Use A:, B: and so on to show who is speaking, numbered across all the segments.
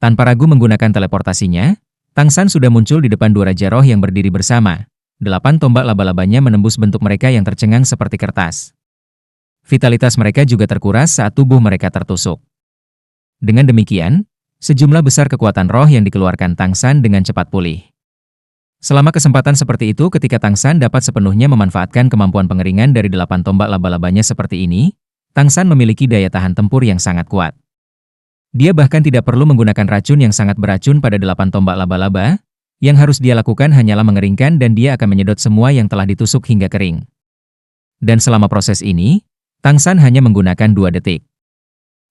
A: Tanpa ragu menggunakan teleportasinya, Tang San sudah muncul di depan dua Raja Roh yang berdiri bersama. 8 tombak laba-labanya menembus bentuk mereka yang tercengang seperti kertas. Vitalitas mereka juga terkuras saat tubuh mereka tertusuk. Dengan demikian, sejumlah besar kekuatan roh yang dikeluarkan Tang San dengan cepat pulih. Selama kesempatan seperti itu ketika Tang San dapat sepenuhnya memanfaatkan kemampuan pengeringan dari 8 tombak laba-labanya seperti ini, Tang San memiliki daya tahan tempur yang sangat kuat. Dia bahkan tidak perlu menggunakan racun yang sangat beracun pada 8 tombak laba-laba, yang harus dia lakukan hanyalah mengeringkan dan dia akan menyedot semua yang telah ditusuk hingga kering. Dan selama proses ini, Tang San hanya menggunakan 2 detik.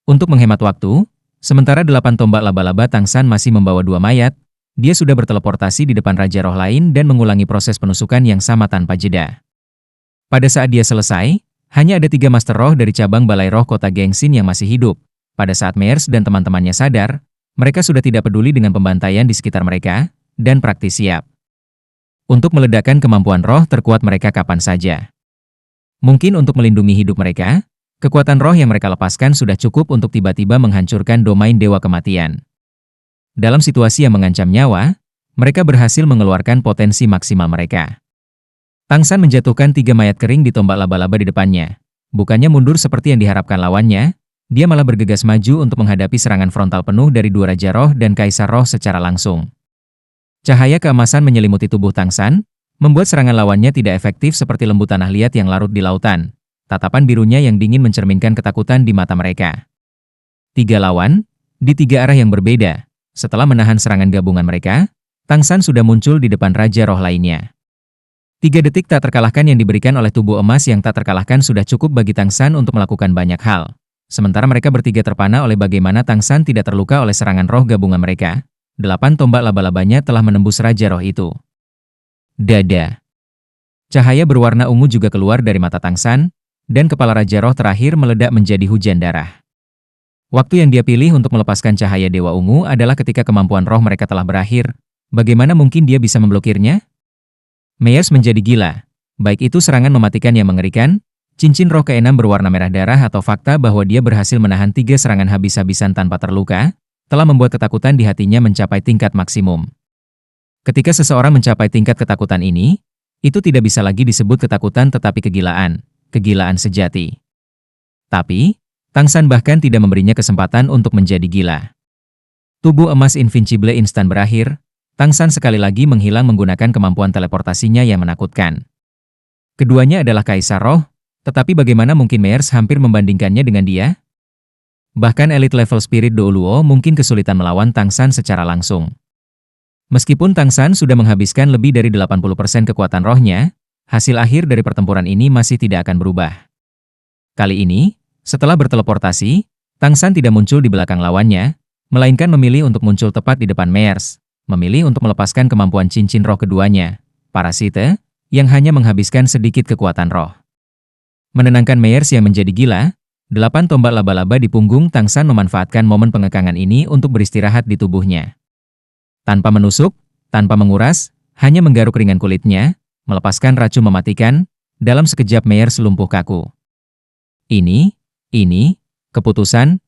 A: Untuk menghemat waktu, sementara 8 tombak laba-laba Tang San masih membawa 2 mayat, dia sudah berteleportasi di depan Raja Roh lain dan mengulangi proses penusukan yang sama tanpa jeda. Pada saat dia selesai, hanya ada 3 Master Roh dari cabang Balai Roh Kota Gengsin yang masih hidup. Pada saat Mears dan teman-temannya sadar, mereka sudah tidak peduli dengan pembantaian di sekitar mereka, dan praktis siap untuk meledakkan kemampuan roh terkuat mereka kapan saja. Mungkin untuk melindungi hidup mereka, kekuatan roh yang mereka lepaskan sudah cukup untuk tiba-tiba menghancurkan domain Dewa Kematian. Dalam situasi yang mengancam nyawa, mereka berhasil mengeluarkan potensi maksimal mereka. Tang San menjatuhkan 3 mayat kering di tombak laba-laba di depannya. Bukannya mundur seperti yang diharapkan lawannya, dia malah bergegas maju untuk menghadapi serangan frontal penuh dari 2 Raja Roh dan Kaisar Roh secara langsung. Cahaya keemasan menyelimuti tubuh Tang San, membuat serangan lawannya tidak efektif seperti lembu tanah liat yang larut di lautan. Tatapan birunya yang dingin mencerminkan ketakutan di mata mereka. 3 lawan, di 3 arah yang berbeda. Setelah menahan serangan gabungan mereka, Tang San sudah muncul di depan Raja Roh lainnya. 3 detik tak terkalahkan yang diberikan oleh tubuh emas yang tak terkalahkan sudah cukup bagi Tang San untuk melakukan banyak hal. Sementara mereka bertiga terpana oleh bagaimana Tang San tidak terluka oleh serangan roh gabungan mereka, 8 tombak laba-labanya telah menembus Raja Roh itu. Dada. Cahaya berwarna ungu juga keluar dari mata Tang San, dan kepala Raja Roh terakhir meledak menjadi hujan darah. Waktu yang dia pilih untuk melepaskan cahaya Dewa Ungu adalah ketika kemampuan roh mereka telah berakhir. Bagaimana mungkin dia bisa memblokirnya? Mears menjadi gila. Baik itu serangan mematikan yang mengerikan, cincin roh ke-6 berwarna merah darah atau fakta bahwa dia berhasil menahan 3 serangan habis-habisan tanpa terluka, telah membuat ketakutan di hatinya mencapai tingkat maksimum. Ketika seseorang mencapai tingkat ketakutan ini, itu tidak bisa lagi disebut ketakutan tetapi kegilaan sejati. Tapi, Tang San bahkan tidak memberinya kesempatan untuk menjadi gila. Tubuh emas Invincible instan berakhir, Tang San sekali lagi menghilang menggunakan kemampuan teleportasinya yang menakutkan. Keduanya adalah Kaisar Roh, tetapi bagaimana mungkin Mears hampir membandingkannya dengan dia? Bahkan elite level Spirit Do Luo mungkin kesulitan melawan Tang San secara langsung. Meskipun Tang San sudah menghabiskan lebih dari 80% kekuatan rohnya, hasil akhir dari pertempuran ini masih tidak akan berubah. Kali ini, setelah berteleportasi, Tang San tidak muncul di belakang lawannya, melainkan memilih untuk muncul tepat di depan Mears, memilih untuk melepaskan kemampuan cincin roh keduanya, Parasite, yang hanya menghabiskan sedikit kekuatan roh. Menenangkan Mears yang menjadi gila, 8 tombak laba-laba di punggung Tang San memanfaatkan momen pengekangan ini untuk beristirahat di tubuhnya. Tanpa menusuk, tanpa menguras, hanya menggaruk ringan kulitnya, melepaskan racun mematikan, dalam sekejap Mears lumpuh kaku. Ini, keputusan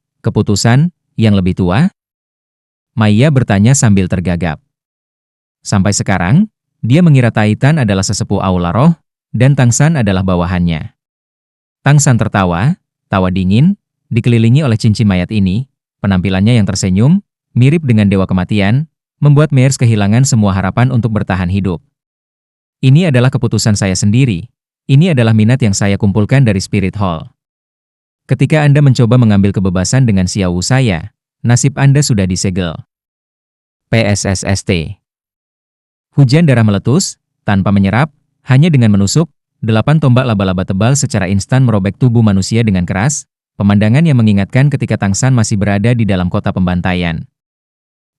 A: yang lebih tua? Maya bertanya sambil tergagap. Sampai sekarang, dia mengira Titan adalah sesepuh Aula Roh, dan Tang San adalah bawahannya. Tang San tertawa, tawa dingin, dikelilingi oleh cincin mayat ini, penampilannya yang tersenyum, mirip dengan Dewa Kematian, membuat Mears kehilangan semua harapan untuk bertahan hidup. Ini adalah keputusan saya sendiri, ini adalah minat yang saya kumpulkan dari Spirit Hall. Ketika Anda mencoba mengambil kebebasan dengan Xiao Wu saya, nasib Anda sudah disegel. PSSST. Hujan darah meletus, tanpa menyerap, hanya dengan menusuk, 8 tombak laba-laba tebal secara instan merobek tubuh manusia dengan keras, pemandangan yang mengingatkan ketika Tang San masih berada di dalam kota pembantaian.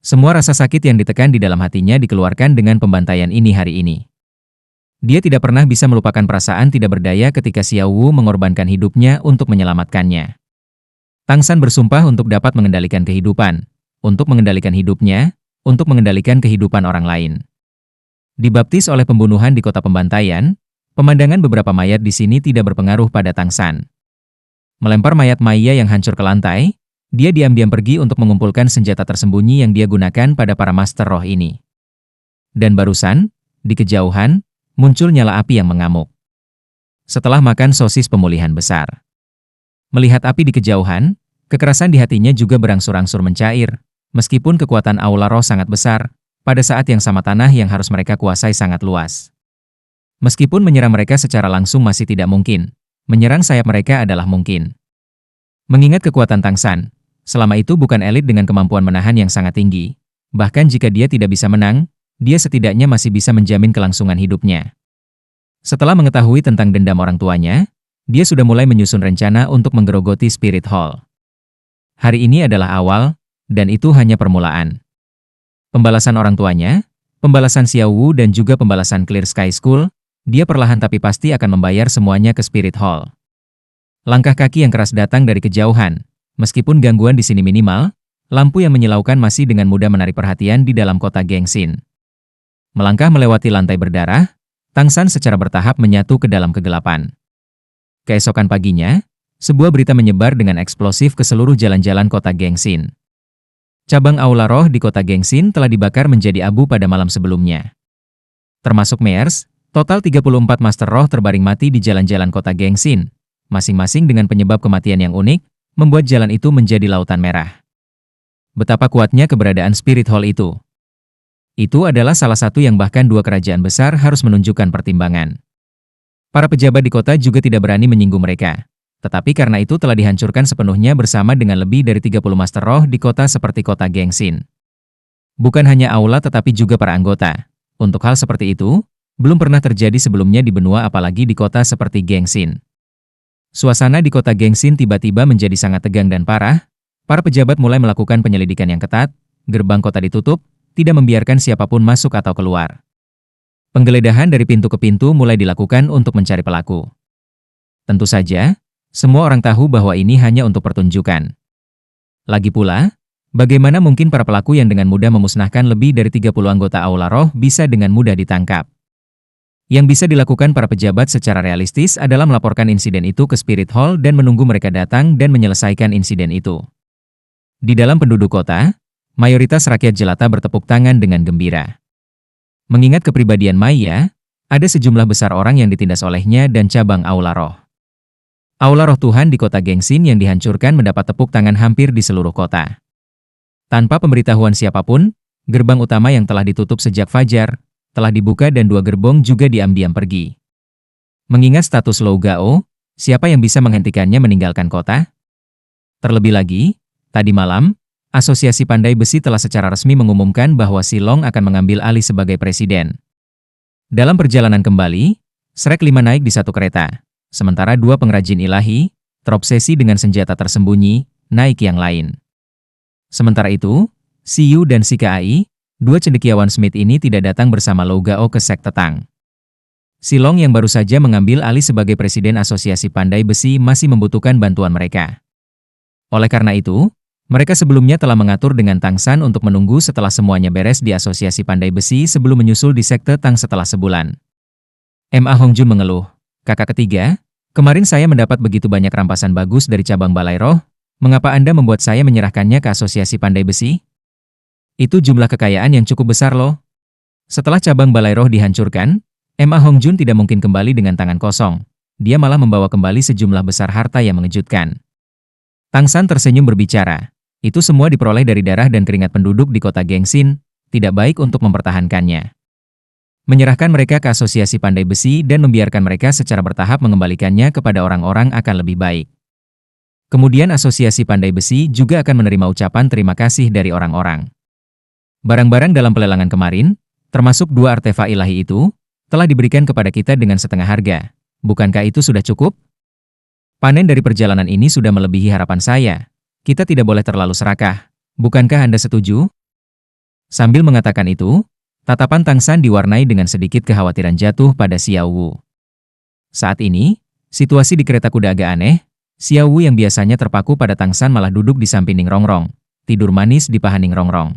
A: Semua rasa sakit yang ditekan di dalam hatinya dikeluarkan dengan pembantaian ini hari ini. Dia tidak pernah bisa melupakan perasaan tidak berdaya ketika Xiao Wu mengorbankan hidupnya untuk menyelamatkannya. Tang San bersumpah untuk dapat mengendalikan kehidupan, untuk mengendalikan hidupnya, untuk mengendalikan kehidupan orang lain. Dibaptis oleh pembunuhan di kota pembantaian, pemandangan beberapa mayat di sini tidak berpengaruh pada Tang San. Melempar mayat Maya yang hancur ke lantai, dia diam-diam pergi untuk mengumpulkan senjata tersembunyi yang dia gunakan pada para master roh ini. Dan barusan, di kejauhan, muncul nyala api yang mengamuk. Setelah makan sosis pemulihan besar. Melihat api di kejauhan, kekerasan di hatinya juga berangsur-angsur mencair, meskipun kekuatan aula roh sangat besar, pada saat yang sama tanah yang harus mereka kuasai sangat luas. Meskipun menyerang mereka secara langsung masih tidak mungkin, menyerang sayap mereka adalah mungkin. Mengingat kekuatan Tang San, selama itu bukan elit dengan kemampuan menahan yang sangat tinggi. Bahkan jika dia tidak bisa menang, dia setidaknya masih bisa menjamin kelangsungan hidupnya. Setelah mengetahui tentang dendam orang tuanya, dia sudah mulai menyusun rencana untuk menggerogoti Spirit Hall. Hari ini adalah awal, dan itu hanya permulaan. Pembalasan orang tuanya, pembalasan Xiao Wu dan juga pembalasan Clear Sky School, dia perlahan tapi pasti akan membayar semuanya ke Spirit Hall. Langkah kaki yang keras datang dari kejauhan. Meskipun gangguan di sini minimal, lampu yang menyilaukan masih dengan mudah menarik perhatian di dalam kota Gengsin. Melangkah melewati lantai berdarah, Tang San secara bertahap menyatu ke dalam kegelapan. Keesokan paginya, sebuah berita menyebar dengan eksplosif ke seluruh jalan-jalan kota Gengsin. Cabang Aula Roh di kota Gengsin telah dibakar menjadi abu pada malam sebelumnya. Termasuk Meers, total 34 Master Roh terbaring mati di jalan-jalan kota Gengsin, masing-masing dengan penyebab kematian yang unik, membuat jalan itu menjadi lautan merah. Betapa kuatnya keberadaan Spirit Hall itu. Itu adalah salah satu yang bahkan dua kerajaan besar harus menunjukkan pertimbangan. Para pejabat di kota juga tidak berani menyinggung mereka. Tetapi karena itu telah dihancurkan sepenuhnya bersama dengan lebih dari 30 Master Roh di kota seperti kota Gengsin. Bukan hanya aula tetapi juga para anggota. Untuk hal seperti itu, belum pernah terjadi sebelumnya di benua apalagi di kota seperti Gengsin. Suasana di kota Gengsin tiba-tiba menjadi sangat tegang dan parah. Para pejabat mulai melakukan penyelidikan yang ketat, gerbang kota ditutup, tidak membiarkan siapapun masuk atau keluar. Penggeledahan dari pintu ke pintu mulai dilakukan untuk mencari pelaku. Tentu saja, semua orang tahu bahwa ini hanya untuk pertunjukan. Lagi pula, bagaimana mungkin para pelaku yang dengan mudah memusnahkan lebih dari 30 anggota Aula Roh bisa dengan mudah ditangkap? Yang bisa dilakukan para pejabat secara realistis adalah melaporkan insiden itu ke Spirit Hall dan menunggu mereka datang dan menyelesaikan insiden itu. Di dalam penduduk kota, mayoritas rakyat jelata bertepuk tangan dengan gembira. Mengingat kepribadian Maya, ada sejumlah besar orang yang ditindas olehnya dan cabang Aula Roh. Aula Roh Tuhan di kota Gengsin yang dihancurkan mendapat tepuk tangan hampir di seluruh kota. Tanpa pemberitahuan siapapun, gerbang utama yang telah ditutup sejak fajar, telah dibuka dan dua gerbong juga diam-diam pergi. Mengingat status Lou Gao, siapa yang bisa menghentikannya meninggalkan kota? Terlebih lagi, tadi malam, Asosiasi Pandai Besi telah secara resmi mengumumkan bahwa Silong akan mengambil alih sebagai presiden. Dalam perjalanan kembali, Shrek 5 naik di satu kereta, sementara dua pengrajin ilahi, terobsesi dengan senjata tersembunyi, naik yang lain. Sementara itu, Siyu dan Sikai, dua cendekiawan Smith ini tidak datang bersama Lou Gao ke sekte Tang. Silong yang baru saja mengambil alih sebagai presiden Asosiasi Pandai Besi masih membutuhkan bantuan mereka. Oleh karena itu, mereka sebelumnya telah mengatur dengan Tang San untuk menunggu setelah semuanya beres di Asosiasi Pandai Besi sebelum menyusul di sekte Tang setelah sebulan. Ma Hongjun mengeluh, "Kakak ketiga, kemarin saya mendapat begitu banyak rampasan bagus dari cabang Balai Roh, mengapa Anda membuat saya menyerahkannya ke Asosiasi Pandai Besi? Itu jumlah kekayaan yang cukup besar loh." Setelah cabang Balai Roh dihancurkan, Ma Hongjun tidak mungkin kembali dengan tangan kosong. Dia malah membawa kembali sejumlah besar harta yang mengejutkan. Tang San tersenyum berbicara, "Itu semua diperoleh dari darah dan keringat penduduk di kota Gengsin, tidak baik untuk mempertahankannya. Menyerahkan mereka ke Asosiasi Pandai Besi dan membiarkan mereka secara bertahap mengembalikannya kepada orang-orang akan lebih baik." Kemudian Asosiasi Pandai Besi juga akan menerima ucapan terima kasih dari orang-orang. Barang-barang dalam pelelangan kemarin, termasuk dua artefak ilahi itu, telah diberikan kepada kita dengan setengah harga. Bukankah itu sudah cukup? Panen dari perjalanan ini sudah melebihi harapan saya. Kita tidak boleh terlalu serakah. Bukankah Anda setuju? Sambil mengatakan itu, tatapan Tang San diwarnai dengan sedikit kekhawatiran jatuh pada Xiao Wu. Saat ini, situasi di kereta kuda agak aneh. Xiao Wu yang biasanya terpaku pada Tang San malah duduk di samping Ning Rongrong, tidur manis di paha Ning Rongrong.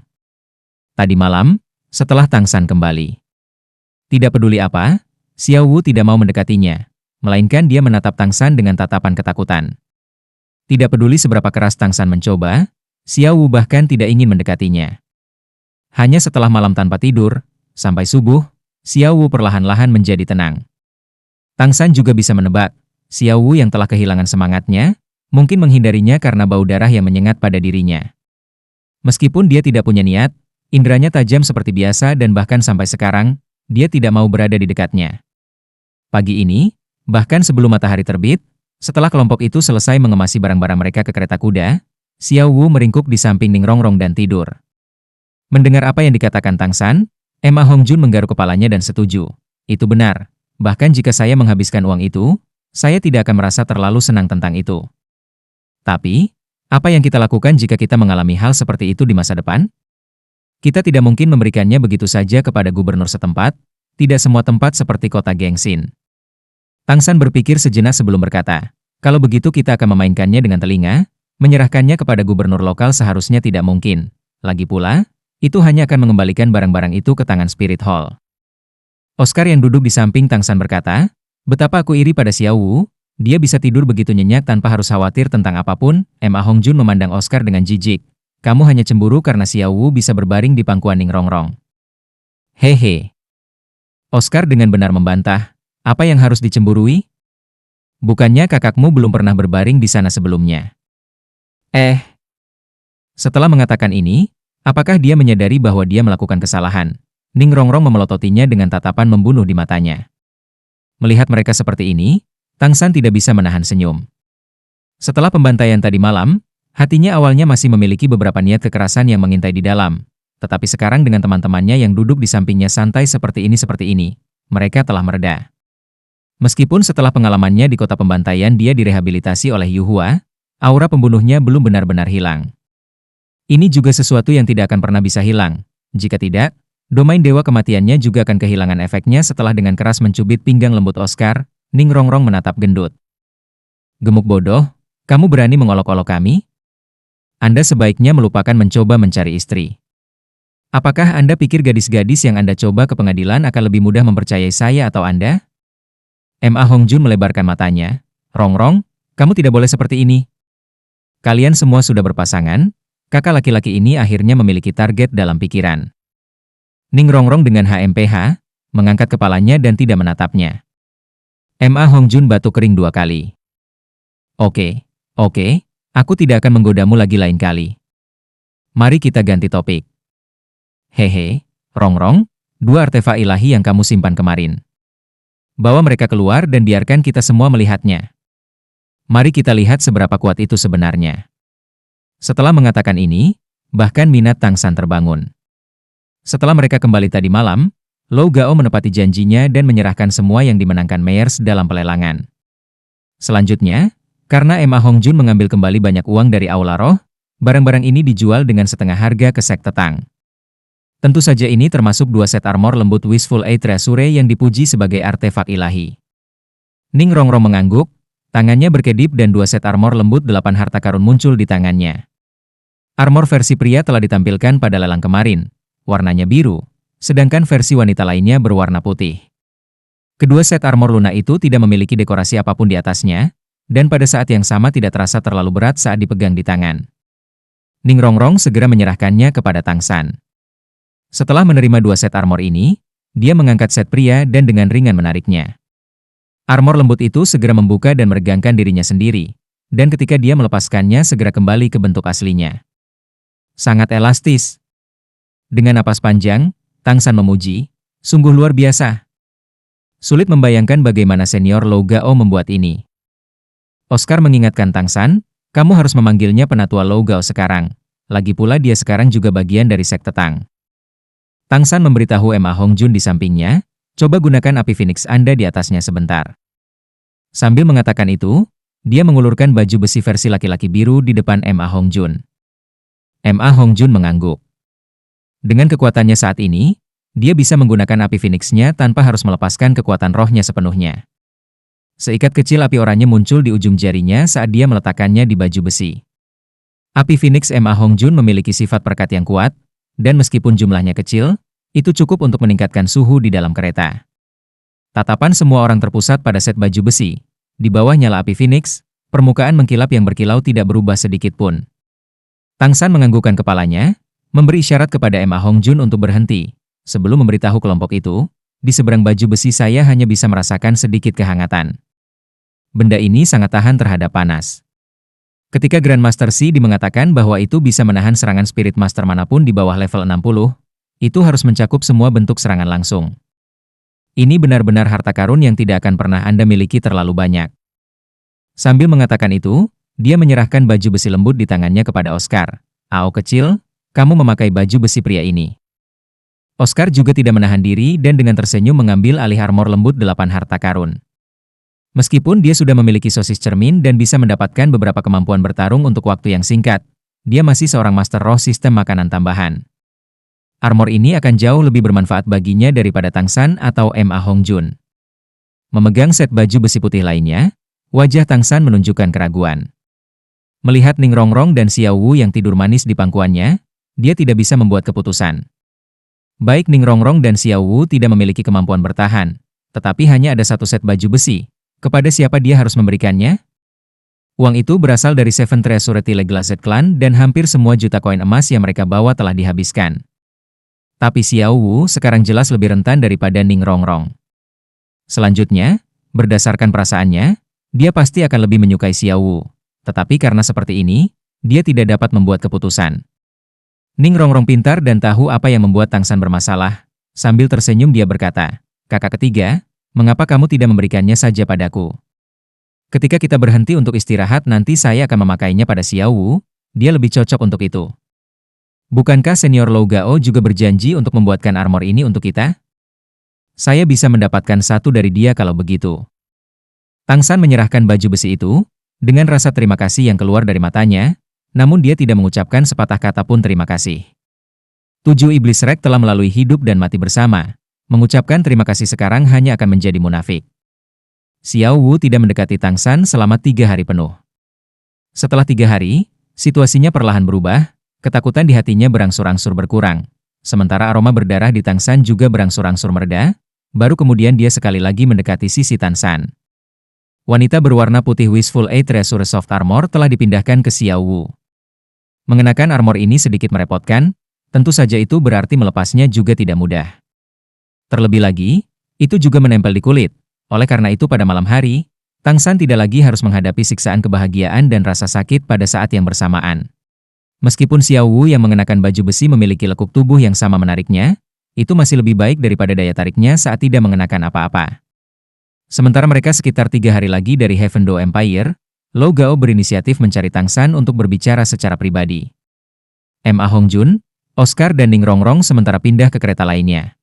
A: Tadi malam, setelah Tang San kembali. Tidak peduli apa, Xiao Wu tidak mau mendekatinya, melainkan dia menatap Tang San dengan tatapan ketakutan. Tidak peduli seberapa keras Tang San mencoba, Xiao Wu bahkan tidak ingin mendekatinya. Hanya setelah malam tanpa tidur, sampai subuh, Xiao Wu perlahan-lahan menjadi tenang. Tang San juga bisa menebak, Xiao Wu yang telah kehilangan semangatnya, mungkin menghindarinya karena bau darah yang menyengat pada dirinya. Meskipun dia tidak punya niat, inderanya tajam seperti biasa dan bahkan sampai sekarang, dia tidak mau berada di dekatnya. Pagi ini, bahkan sebelum matahari terbit, setelah kelompok itu selesai mengemasi barang-barang mereka ke kereta kuda, Xiao Wu meringkuk di samping Ning Rongrong dan tidur. Mendengar apa yang dikatakan Tang San, Emma Hongjun menggaruk kepalanya dan setuju. Itu benar. Bahkan jika saya menghabiskan uang itu, saya tidak akan merasa terlalu senang tentang itu. Tapi, apa yang kita lakukan jika kita mengalami hal seperti itu di masa depan? Kita tidak mungkin memberikannya begitu saja kepada gubernur setempat, tidak semua tempat seperti kota Gengsin. Tang San berpikir sejenak sebelum berkata, kalau begitu kita akan memainkannya dengan telinga, menyerahkannya kepada gubernur lokal seharusnya tidak mungkin. Lagi pula, itu hanya akan mengembalikan barang-barang itu ke tangan Spirit Hall. Oscar yang duduk di samping Tang San berkata, betapa aku iri pada Xiao Wu, dia bisa tidur begitu nyenyak tanpa harus khawatir tentang apapun. Emma Hongjun memandang Oscar dengan jijik. Kamu hanya cemburu karena Xiao Wu bisa berbaring di pangkuan Ning Rongrong. Hehe. Oscar dengan benar membantah, apa yang harus dicemburui? Bukannya kakakmu belum pernah berbaring di sana sebelumnya? Setelah mengatakan ini, apakah dia menyadari bahwa dia melakukan kesalahan? Ning Rongrong memelototinya dengan tatapan membunuh di matanya. Melihat mereka seperti ini, Tang San tidak bisa menahan senyum. Setelah pembantaian tadi malam, hatinya awalnya masih memiliki beberapa niat kekerasan yang mengintai di dalam. Tetapi sekarang dengan teman-temannya yang duduk di sampingnya santai seperti ini, mereka telah mereda. Meskipun setelah pengalamannya di kota pembantaian dia direhabilitasi oleh Yu Hua, aura pembunuhnya belum benar-benar hilang. Ini juga sesuatu yang tidak akan pernah bisa hilang. Jika tidak, domain dewa kematiannya juga akan kehilangan efeknya setelah dengan keras mencubit pinggang lembut Oscar. Ning Rongrong menatap gendut. Gemuk bodoh, kamu berani mengolok-olok kami? Anda sebaiknya melupakan mencoba mencari istri. Apakah Anda pikir gadis-gadis yang Anda coba ke pengadilan akan lebih mudah mempercayai saya atau Anda? Ma Hongjun melebarkan matanya. Rongrong, kamu tidak boleh seperti ini. Kalian semua sudah berpasangan, kakak laki-laki ini akhirnya memiliki target dalam pikiran. Ning Rongrong dengan HMPH, mengangkat kepalanya dan tidak menatapnya. Ma Hongjun batuk kering 2 kali. Oke, aku tidak akan menggodamu lagi lain kali. Mari kita ganti topik. Hehe, Rongrong, 2 artefak ilahi yang kamu simpan kemarin. Bawa mereka keluar dan biarkan kita semua melihatnya. Mari kita lihat seberapa kuat itu sebenarnya. Setelah mengatakan ini, bahkan minat Tang San terbangun. Setelah mereka kembali tadi malam, Lou Gao menepati janjinya dan menyerahkan semua yang dimenangkan Meyers dalam pelelangan. Selanjutnya, karena Ma Hongjun mengambil kembali banyak uang dari Aula Roh, barang-barang ini dijual dengan setengah harga ke sekte Tang. Tentu saja ini termasuk 2 set armor lembut Wishful Eye Treasure yang dipuji sebagai artefak ilahi. Ning Rongrong mengangguk, tangannya berkedip dan 2 set armor lembut 8 harta karun muncul di tangannya. Armor versi pria telah ditampilkan pada lelang kemarin, warnanya biru, sedangkan versi wanita lainnya berwarna putih. Kedua set armor Luna itu tidak memiliki dekorasi apapun di atasnya, dan pada saat yang sama tidak terasa terlalu berat saat dipegang di tangan. Ning Rongrong segera menyerahkannya kepada Tang San. Setelah menerima 2 set armor ini, dia mengangkat set pria dan dengan ringan menariknya. Armor lembut itu segera membuka dan meregangkan dirinya sendiri, dan ketika dia melepaskannya segera kembali ke bentuk aslinya. Sangat elastis. Dengan napas panjang, Tang San memuji, sungguh luar biasa. Sulit membayangkan bagaimana senior Lou Gao membuat ini. Oscar mengingatkan Tang San, kamu harus memanggilnya penatua Lou Gao sekarang. Lagi pula dia sekarang juga bagian dari sekte Tang. Tang San memberitahu Ma Hongjun di sampingnya, coba gunakan api Phoenix Anda di atasnya sebentar. Sambil mengatakan itu, dia mengulurkan baju besi versi laki-laki biru di depan Ma Hongjun. Ma Hongjun mengangguk. Dengan kekuatannya saat ini, dia bisa menggunakan api Phoenix-nya tanpa harus melepaskan kekuatan rohnya sepenuhnya. Seikat kecil api oranye muncul di ujung jarinya saat dia meletakkannya di baju besi. Api Phoenix Ma Hongjun memiliki sifat perekat yang kuat, dan meskipun jumlahnya kecil, itu cukup untuk meningkatkan suhu di dalam kereta. Tatapan semua orang terpusat pada set baju besi. Di bawah nyala api Phoenix, Permukaan mengkilap yang berkilau tidak berubah sedikit pun. Tang San menganggukkan kepalanya, memberi isyarat kepada Ma Hongjun untuk berhenti. Sebelum memberitahu kelompok itu, di seberang baju besi saya hanya bisa merasakan sedikit kehangatan. Benda ini sangat tahan terhadap panas. Ketika Grandmaster Xi mengatakan bahwa itu bisa menahan serangan Spirit Master manapun di bawah level 60, itu harus mencakup semua bentuk serangan langsung. Ini benar-benar harta karun yang tidak akan pernah Anda miliki terlalu banyak. Sambil mengatakan itu, dia menyerahkan baju besi lembut di tangannya kepada Oscar. "Ao kecil, kamu memakai baju besi pria ini." Oscar juga tidak menahan diri dan dengan tersenyum mengambil alih armor lembut 8 harta karun. Meskipun dia sudah memiliki sosis cermin dan bisa mendapatkan beberapa kemampuan bertarung untuk waktu yang singkat, dia masih seorang master roh sistem makanan tambahan. Armor ini akan jauh lebih bermanfaat baginya daripada Tang San atau Ma Hongjun. Memegang set baju besi putih lainnya, wajah Tang San menunjukkan keraguan. Melihat Ning Rongrong dan Xiao Wu yang tidur manis di pangkuannya, dia tidak bisa membuat keputusan. Baik Ning Rongrong dan Xiao Wu tidak memiliki kemampuan bertahan, tetapi hanya ada satu set baju besi. Kepada siapa dia harus memberikannya? Uang itu berasal dari Seven Treasury Glazed Clan dan hampir semua juta koin emas yang mereka bawa telah dihabiskan. Tapi Xiao Wu sekarang jelas lebih rentan daripada Ning Rongrong. Selanjutnya, berdasarkan perasaannya, dia pasti akan lebih menyukai Xiao Wu. Tetapi karena seperti ini, dia tidak dapat membuat keputusan. Ning Rongrong pintar dan tahu apa yang membuat Tang San bermasalah. Sambil tersenyum dia berkata, "Kakak ketiga, mengapa kamu tidak memberikannya saja padaku? Ketika kita berhenti untuk istirahat nanti saya akan memakainya pada Xiao Wu, dia lebih cocok untuk itu." Bukankah Senior Lou Gao juga berjanji untuk membuatkan armor ini untuk kita? Saya bisa mendapatkan satu dari dia kalau begitu. Tang San menyerahkan baju besi itu, dengan rasa terima kasih yang keluar dari matanya, namun dia tidak mengucapkan sepatah kata pun terima kasih. 7 iblis Rek telah melalui hidup dan mati bersama. Mengucapkan terima kasih sekarang hanya akan menjadi munafik. Xiao Wu tidak mendekati Tang San selama 3 hari penuh. Setelah 3 hari, situasinya perlahan berubah. Ketakutan di hatinya berangsur-angsur berkurang. Sementara aroma berdarah di Tang San juga berangsur-angsur mereda, baru kemudian dia sekali lagi mendekati sisi Tang San. Wanita berwarna putih Wishful 8 Treasure Soft Armor telah dipindahkan ke Xiao Wu. Mengenakan armor ini sedikit merepotkan, tentu saja itu berarti melepasnya juga tidak mudah. Terlebih lagi, itu juga menempel di kulit. Oleh karena itu pada malam hari, Tang San tidak lagi harus menghadapi siksaan kebahagiaan dan rasa sakit pada saat yang bersamaan. Meskipun Xiao Wu yang mengenakan baju besi memiliki lekuk tubuh yang sama menariknya, itu masih lebih baik daripada daya tariknya saat tidak mengenakan apa-apa. Sementara mereka sekitar 3 hari lagi dari Heaven Do Empire, Lou Gao berinisiatif mencari Tang San untuk berbicara secara pribadi. Ma Hongjun, Oscar dan Ning Rongrong sementara pindah ke kereta lainnya.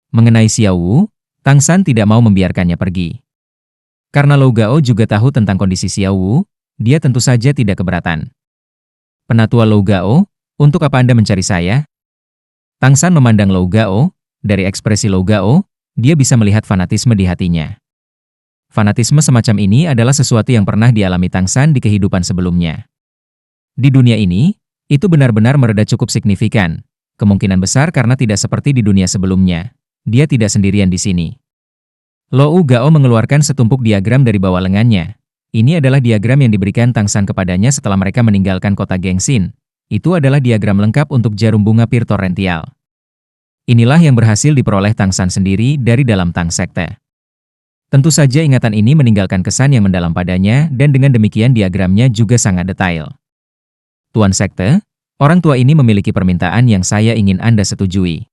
A: Mengenai Xiao Wu, Tang San tidak mau membiarkannya pergi. Karena Lou Gao juga tahu tentang kondisi Xiao Wu, dia tentu saja tidak keberatan. "Penatua Lou Gao, untuk apa Anda mencari saya?" Tang San memandang Lou Gao, dari ekspresi Lou Gao, dia bisa melihat fanatisme di hatinya. Fanatisme semacam ini adalah sesuatu yang pernah dialami Tang San di kehidupan sebelumnya. Di dunia ini, itu benar-benar mereda cukup signifikan. Kemungkinan besar karena tidak seperti di dunia sebelumnya. Dia tidak sendirian di sini. Lou Gao mengeluarkan setumpuk diagram dari bawah lengannya. Ini adalah diagram yang diberikan Tang San kepadanya setelah mereka meninggalkan kota Gengsin. Itu adalah diagram lengkap untuk jarum bunga Pir Torrential. Inilah yang berhasil diperoleh Tang San sendiri dari dalam Tang Sekte. Tentu saja ingatan ini meninggalkan kesan yang mendalam padanya dan dengan demikian diagramnya juga sangat detail. "Tuan Sekte, orang tua ini memiliki permintaan yang saya ingin Anda setujui."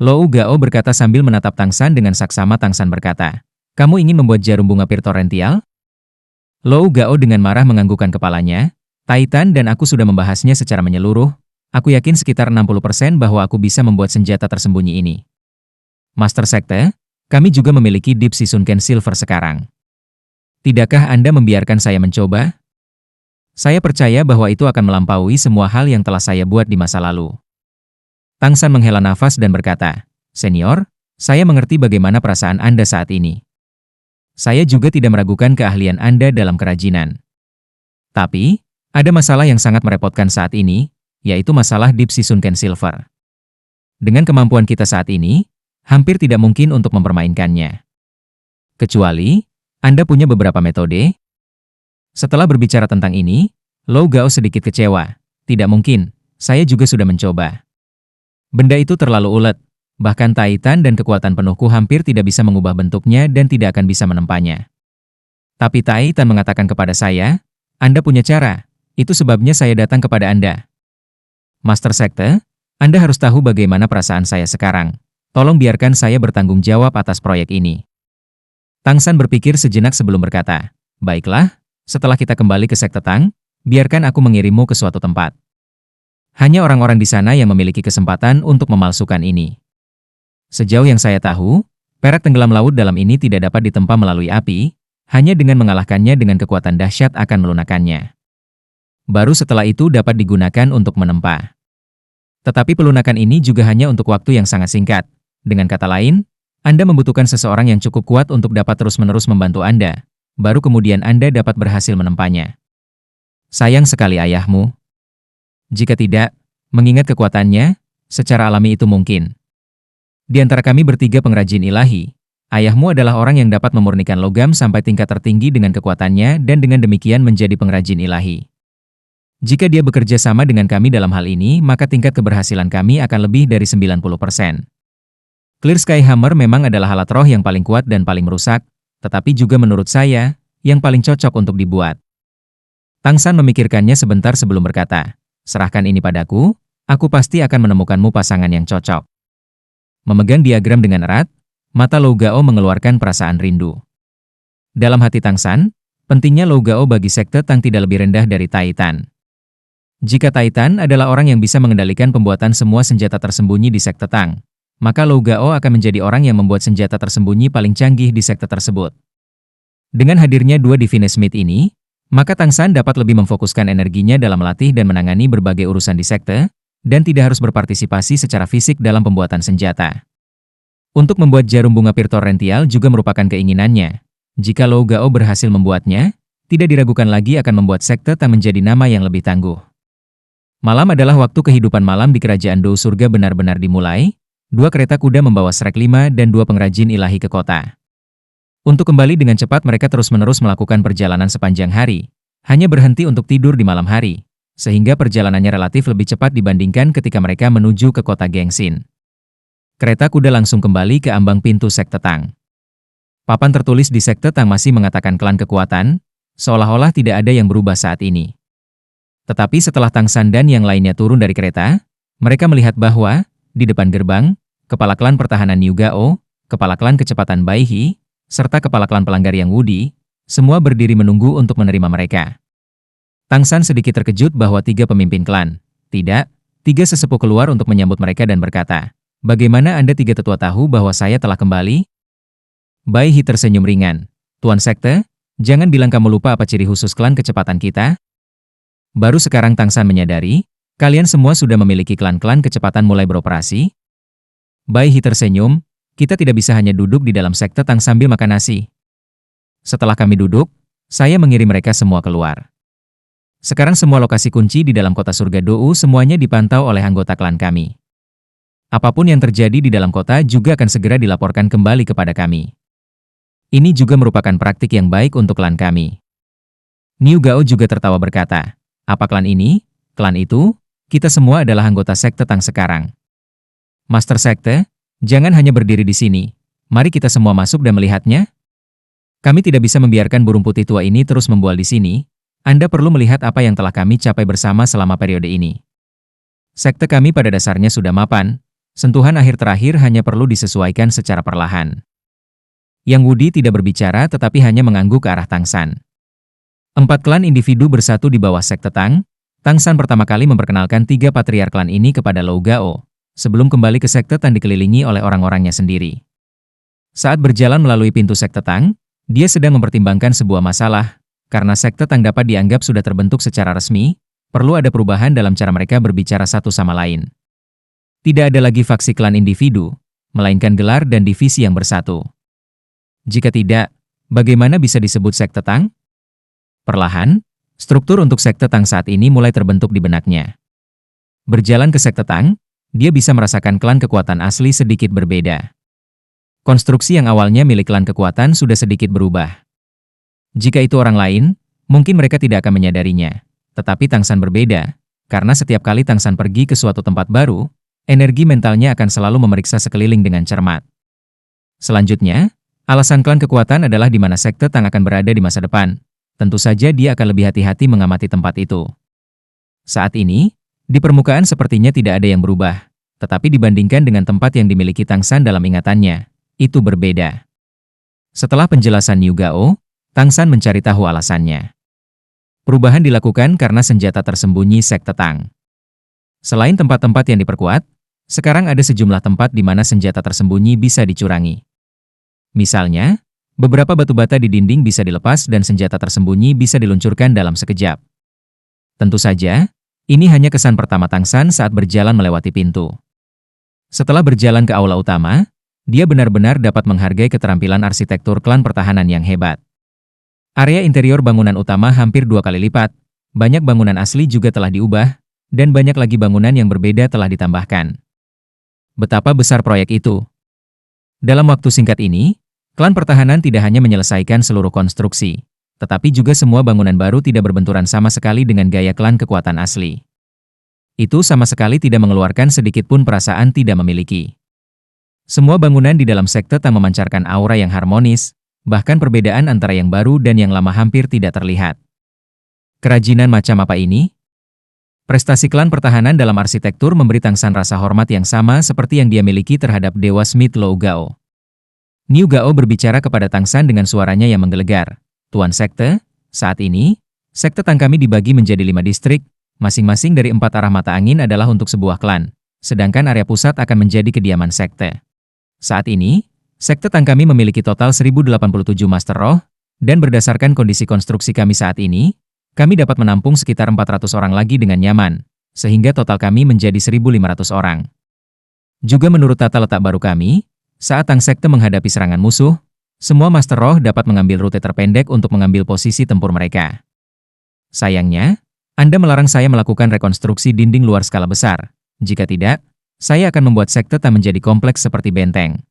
A: Lou Gao berkata sambil menatap Tang San dengan saksama. Tang San berkata, "Kamu ingin membuat jarum bunga Pir Torrential?" Lou Gao dengan marah menganggukkan kepalanya. "Titan dan aku sudah membahasnya secara menyeluruh. Aku yakin sekitar 60% bahwa aku bisa membuat senjata tersembunyi ini. Master Sekte, kami juga memiliki Deep Sea Sunken Silver sekarang. Tidakkah Anda membiarkan saya mencoba? Saya percaya bahwa itu akan melampaui semua hal yang telah saya buat di masa lalu." Tang San menghela nafas dan berkata, "Senior, saya mengerti bagaimana perasaan Anda saat ini. Saya juga tidak meragukan keahlian Anda dalam kerajinan. Tapi, ada masalah yang sangat merepotkan saat ini, yaitu masalah Deep Sea Sunken Silver. Dengan kemampuan kita saat ini, hampir tidak mungkin untuk mempermainkannya. Kecuali, Anda punya beberapa metode." Setelah berbicara tentang ini, Lou Gao sedikit kecewa. Tidak mungkin, saya juga sudah mencoba. Benda itu terlalu ulet, bahkan Titan dan kekuatan penuhku hampir tidak bisa mengubah bentuknya dan tidak akan bisa menempanya. Tapi Titan mengatakan kepada saya, Anda punya cara, itu sebabnya saya datang kepada Anda. Master Sekte, Anda harus tahu bagaimana perasaan saya sekarang. Tolong biarkan saya bertanggung jawab atas proyek ini. Tang San berpikir sejenak sebelum berkata, baiklah, setelah kita kembali ke Sekte Tang, biarkan aku mengirimmu ke suatu tempat. Hanya orang-orang di sana yang memiliki kesempatan untuk memalsukan ini. Sejauh yang saya tahu, perak tenggelam laut dalam ini tidak dapat ditempa melalui api, hanya dengan mengalahkannya dengan kekuatan dahsyat akan melunakkannya. Baru setelah itu dapat digunakan untuk menempa. Tetapi pelunakan ini juga hanya untuk waktu yang sangat singkat. Dengan kata lain, Anda membutuhkan seseorang yang cukup kuat untuk dapat terus-menerus membantu Anda. Baru kemudian Anda dapat berhasil menempanya. Sayang sekali ayahmu. Jika tidak, mengingat kekuatannya, secara alami itu mungkin. Di antara kami bertiga pengrajin ilahi, ayahmu adalah orang yang dapat memurnikan logam sampai tingkat tertinggi dengan kekuatannya dan dengan demikian menjadi pengrajin ilahi. Jika dia bekerja sama dengan kami dalam hal ini, maka tingkat keberhasilan kami akan lebih dari 90%. Clear Sky Hammer memang adalah alat roh yang paling kuat dan paling merusak, tetapi juga menurut saya, yang paling cocok untuk dibuat. Tang San memikirkannya sebentar sebelum berkata, serahkan ini padaku, aku pasti akan menemukanmu pasangan yang cocok. Memegang diagram dengan erat, mata Lou Gao mengeluarkan perasaan rindu. Dalam hati Tang San, pentingnya Lou Gao bagi Sekte Tang tidak lebih rendah dari Titan. Jika Titan adalah orang yang bisa mengendalikan pembuatan semua senjata tersembunyi di Sekte Tang, maka Lou Gao akan menjadi orang yang membuat senjata tersembunyi paling canggih di sekte tersebut. Dengan hadirnya dua Divine Smith ini, maka Tang San dapat lebih memfokuskan energinya dalam melatih dan menangani berbagai urusan di sekte, dan tidak harus berpartisipasi secara fisik dalam pembuatan senjata. Untuk membuat jarum bunga Pir Torrential juga merupakan keinginannya. Jika Lou Gao berhasil membuatnya, tidak diragukan lagi akan membuat Sekte Tang menjadi nama yang lebih tangguh. Malam adalah waktu kehidupan malam di Kerajaan Dou Surga benar-benar dimulai. Dua kereta kuda membawa Shrek 5 dan dua pengrajin ilahi ke kota. Untuk kembali dengan cepat mereka terus-menerus melakukan perjalanan sepanjang hari, hanya berhenti untuk tidur di malam hari, sehingga perjalanannya relatif lebih cepat dibandingkan ketika mereka menuju ke kota Gengsin. Kereta kuda langsung kembali ke ambang pintu Sekte Tang. Papan tertulis di Sekte Tang masih mengatakan klan kekuatan, seolah-olah tidak ada yang berubah saat ini. Tetapi setelah Tang San dan yang lainnya turun dari kereta, mereka melihat bahwa di depan gerbang, kepala klan pertahanan Niu Gao, kepala klan kecepatan Bai He, serta kepala klan pelanggar Yang Wudi, semua berdiri menunggu untuk menerima mereka. Tang San sedikit terkejut bahwa tiga pemimpin klan, tiga sesepuh keluar untuk menyambut mereka dan berkata, bagaimana Anda tiga tetua tahu bahwa saya telah kembali? Bai He tersenyum ringan, Tuan Sekte, jangan bilang kamu lupa apa ciri khusus klan kecepatan kita? Baru sekarang Tang San menyadari, kalian semua sudah memiliki klan-klan kecepatan mulai beroperasi? Bai He tersenyum, kita tidak bisa hanya duduk di dalam Sekte Tang sambil makan nasi. Setelah kami duduk, saya mengirim mereka semua keluar. Sekarang semua lokasi kunci di dalam kota surga Dou semuanya dipantau oleh anggota klan kami. Apapun yang terjadi di dalam kota juga akan segera dilaporkan kembali kepada kami. Ini juga merupakan praktik yang baik untuk klan kami. Niu Gao juga tertawa berkata, apa klan ini, klan itu? Kita semua adalah anggota Sekte Tang sekarang. Master Sekte, jangan hanya berdiri di sini. Mari kita semua masuk dan melihatnya. Kami tidak bisa membiarkan burung putih tua ini terus membual di sini. Anda perlu melihat apa yang telah kami capai bersama selama periode ini. Sekte kami pada dasarnya sudah mapan. Sentuhan akhir terakhir hanya perlu disesuaikan secara perlahan. Yang Wudi tidak berbicara tetapi hanya mengangguk ke arah Tang San. 4 klan individu bersatu di bawah Sekte Tang. Tang San pertama kali memperkenalkan 3 patriark klan ini kepada Lou Gao, sebelum kembali ke Sekte Tang dikelilingi oleh orang-orangnya sendiri. Saat berjalan melalui pintu Sekte Tang, dia sedang mempertimbangkan sebuah masalah, karena Sekte Tang dapat dianggap sudah terbentuk secara resmi, perlu ada perubahan dalam cara mereka berbicara satu sama lain. Tidak ada lagi faksi klan individu, melainkan gelar dan divisi yang bersatu. Jika tidak, bagaimana bisa disebut Sekte Tang? Perlahan, struktur untuk Sekte Tang saat ini mulai terbentuk di benaknya. Berjalan ke Sekte Tang, dia bisa merasakan klan kekuatan asli sedikit berbeda. Konstruksi yang awalnya milik klan kekuatan sudah sedikit berubah. Jika itu orang lain, Mungkin mereka tidak akan menyadarinya. Tetapi Tang San berbeda, karena setiap kali Tang San pergi ke suatu tempat baru, energi mentalnya akan selalu memeriksa sekeliling dengan cermat. Selanjutnya, alasan klan kekuatan adalah di mana sekte Tang akan berada di masa depan. Tentu saja dia akan lebih hati-hati mengamati tempat itu. Saat ini, di permukaan sepertinya tidak ada yang berubah, tetapi dibandingkan dengan tempat yang dimiliki Tang San dalam ingatannya, itu berbeda. Setelah penjelasan Niu Gao, Tang San mencari tahu alasannya. Perubahan dilakukan karena senjata tersembunyi sekte Tang. Selain tempat-tempat yang diperkuat, sekarang ada sejumlah tempat di mana senjata tersembunyi bisa dicurangi. Misalnya, beberapa batu bata di dinding bisa dilepas dan senjata tersembunyi bisa diluncurkan dalam sekejap. Tentu saja, ini hanya kesan pertama Tang San saat berjalan melewati pintu. Setelah berjalan ke aula utama, dia benar-benar dapat menghargai keterampilan arsitektur klan pertahanan yang hebat. Area interior bangunan utama hampir 2 kali lipat, banyak bangunan asli juga telah diubah, dan banyak lagi bangunan yang berbeda telah ditambahkan. Betapa besar proyek itu. Dalam waktu singkat ini, klan pertahanan tidak hanya menyelesaikan seluruh konstruksi, tetapi juga semua bangunan baru tidak berbenturan sama sekali dengan gaya klan kekuatan asli. Itu sama sekali tidak mengeluarkan sedikit pun perasaan tidak memiliki. Semua bangunan di dalam sekte Tang memancarkan aura yang harmonis, bahkan perbedaan antara yang baru dan yang lama hampir tidak terlihat. Kerajinan macam apa ini? Prestasi klan pertahanan dalam arsitektur memberi Tang San rasa hormat yang sama seperti yang dia miliki terhadap Dewa Smith Lo Gao. Niu Gao berbicara kepada Tang San dengan suaranya yang menggelegar. Tuan Sekte, saat ini, Sekte Tang kami dibagi menjadi 5 distrik, masing-masing dari 4 arah mata angin adalah untuk sebuah klan, sedangkan area pusat akan menjadi kediaman Sekte. Saat ini, Sekte Tang kami memiliki total 1087 Master Roh, dan berdasarkan kondisi konstruksi kami saat ini, kami dapat menampung sekitar 400 orang lagi dengan nyaman, sehingga total kami menjadi 1500 orang. Juga menurut tata letak baru kami, saat Tang Sekte menghadapi serangan musuh, semua Master Roh dapat mengambil rute terpendek untuk mengambil posisi tempur mereka. Sayangnya, Anda melarang saya melakukan rekonstruksi dinding luar skala besar. Jika tidak, saya akan membuat sekte Tang menjadi kompleks seperti benteng.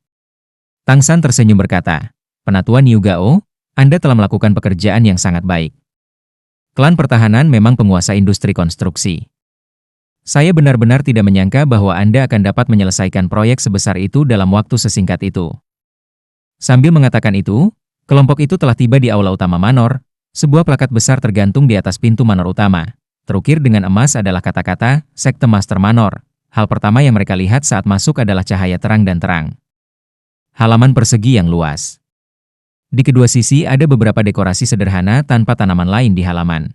A: Tang San tersenyum berkata, Penatua Niu Gao, Anda telah melakukan pekerjaan yang sangat baik. Klan pertahanan memang penguasa industri konstruksi. Saya benar-benar tidak menyangka bahwa Anda akan dapat menyelesaikan proyek sebesar itu dalam waktu sesingkat itu. Sambil mengatakan itu, kelompok itu telah tiba di aula utama Manor, sebuah plakat besar tergantung di atas pintu Manor utama. Terukir dengan emas adalah kata-kata, Sekte Master Manor. Hal pertama yang mereka lihat saat masuk adalah cahaya terang dan terang. Halaman persegi yang luas. Di kedua sisi ada beberapa dekorasi sederhana tanpa tanaman lain di halaman.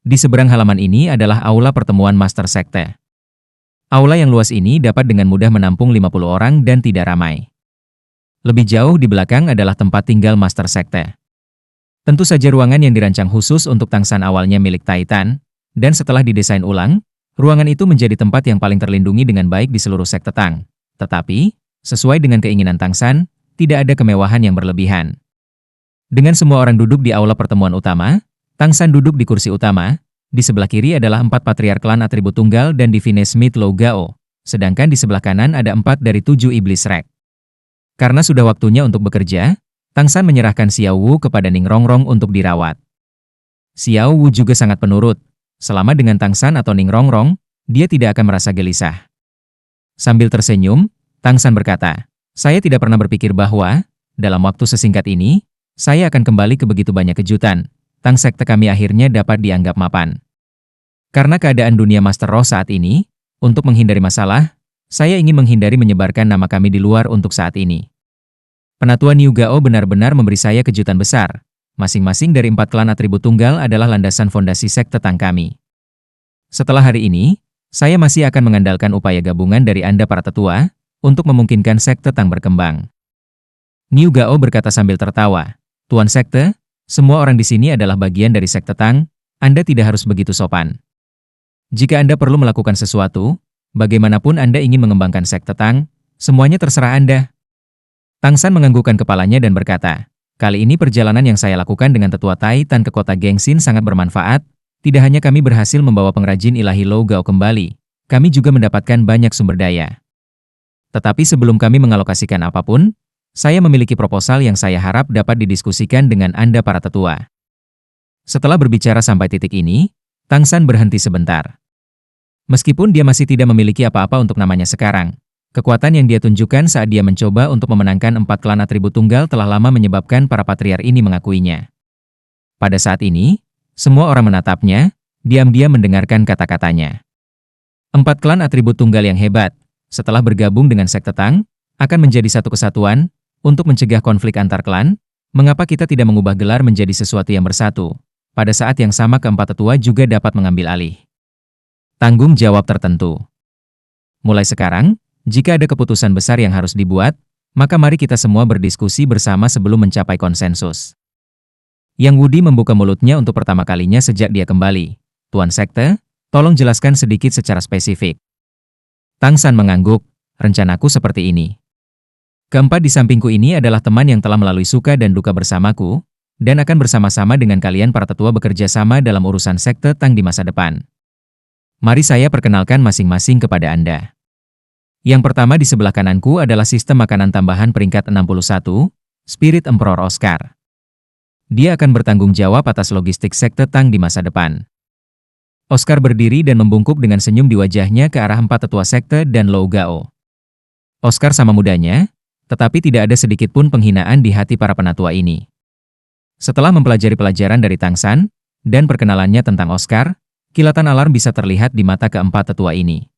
A: Di seberang halaman ini adalah aula pertemuan Master Sekte. Aula yang luas ini dapat dengan mudah menampung 50 orang dan tidak ramai. Lebih jauh di belakang adalah tempat tinggal Master Sekte. Tentu saja ruangan yang dirancang khusus untuk Tang San awalnya milik Titan, dan setelah didesain ulang, ruangan itu menjadi tempat yang paling terlindungi dengan baik di seluruh sekte Tang. Tetapi, sesuai dengan keinginan Tang San, tidak ada kemewahan yang berlebihan. Dengan semua orang duduk di aula pertemuan utama, Tang San duduk di kursi utama, di sebelah kiri adalah 4 patriark klan atribut tunggal dan Divine Smith Lo Gao, sedangkan di sebelah kanan ada 4 dari 7 iblis Rek. Karena sudah waktunya untuk bekerja, Tang San menyerahkan Xiao Wu kepada Ning Rongrong untuk dirawat. Xiao Wu juga sangat penurut. Selama dengan Tang San atau Ning Rongrong, dia tidak akan merasa gelisah. Sambil tersenyum, Tang San berkata, saya tidak pernah berpikir bahwa, dalam waktu sesingkat ini, saya akan kembali ke begitu banyak kejutan. Tang sekte kami akhirnya dapat dianggap mapan. Karena keadaan dunia Master Roh saat ini, untuk menghindari masalah, saya ingin menghindari menyebarkan nama kami di luar untuk saat ini. Penatua Niu Gao benar-benar memberi saya kejutan besar. Masing-masing dari 4 klan atribut tunggal adalah landasan fondasi sekte Tang kami. Setelah hari ini, saya masih akan mengandalkan upaya gabungan dari Anda para tetua, untuk memungkinkan sekte Tang berkembang. Niu Gao berkata sambil tertawa, Tuan Sekte, semua orang di sini adalah bagian dari sekte Tang, Anda tidak harus begitu sopan. Jika Anda perlu melakukan sesuatu, bagaimanapun Anda ingin mengembangkan sekte Tang, semuanya terserah Anda. Tang San menganggukkan kepalanya dan berkata, kali ini perjalanan yang saya lakukan dengan tetua Titan ke kota Gengsin sangat bermanfaat, tidak hanya kami berhasil membawa pengrajin ilahi Lo Gao kembali, kami juga mendapatkan banyak sumber daya. Tetapi sebelum kami mengalokasikan apapun, saya memiliki proposal yang saya harap dapat didiskusikan dengan Anda para tetua. Setelah berbicara sampai titik ini, Tang San berhenti sebentar. Meskipun dia masih tidak memiliki apa-apa untuk namanya sekarang, kekuatan yang dia tunjukkan saat dia mencoba untuk memenangkan 4 klan atribut tunggal telah lama menyebabkan para patriar ini mengakuinya. Pada saat ini, semua orang menatapnya, diam-diam mendengarkan kata-katanya. 4 klan atribut tunggal yang hebat, setelah bergabung dengan sekte Tang, akan menjadi satu kesatuan, untuk mencegah konflik antar klan. Mengapa kita tidak mengubah gelar menjadi sesuatu yang bersatu? Pada saat yang sama keempat tetua juga dapat mengambil alih tanggung jawab tertentu. Mulai sekarang, jika ada keputusan besar yang harus dibuat, maka mari kita semua berdiskusi bersama sebelum mencapai konsensus. Yang Wudi membuka mulutnya untuk pertama kalinya sejak dia kembali. Tuan Sekte, tolong jelaskan sedikit secara spesifik. Tang San mengangguk, rencanaku seperti ini. Keempat di sampingku ini adalah teman yang telah melalui suka dan duka bersamaku, dan akan bersama-sama dengan kalian para tetua bekerja sama dalam urusan sekte Tang di masa depan. Mari saya perkenalkan masing-masing kepada Anda. Yang pertama di sebelah kananku adalah sistem makanan tambahan peringkat 61, Spirit Emperor Oscar. Dia akan bertanggung jawab atas logistik sekte Tang di masa depan. Oscar berdiri dan membungkuk dengan senyum di wajahnya ke arah 4 tetua sekte dan Lou Gao. Oscar sama mudanya, tetapi tidak ada sedikit pun penghinaan di hati para penatua ini. Setelah mempelajari pelajaran dari Tang San, dan perkenalannya tentang Oscar, kilatan alarm bisa terlihat di mata keempat tetua ini.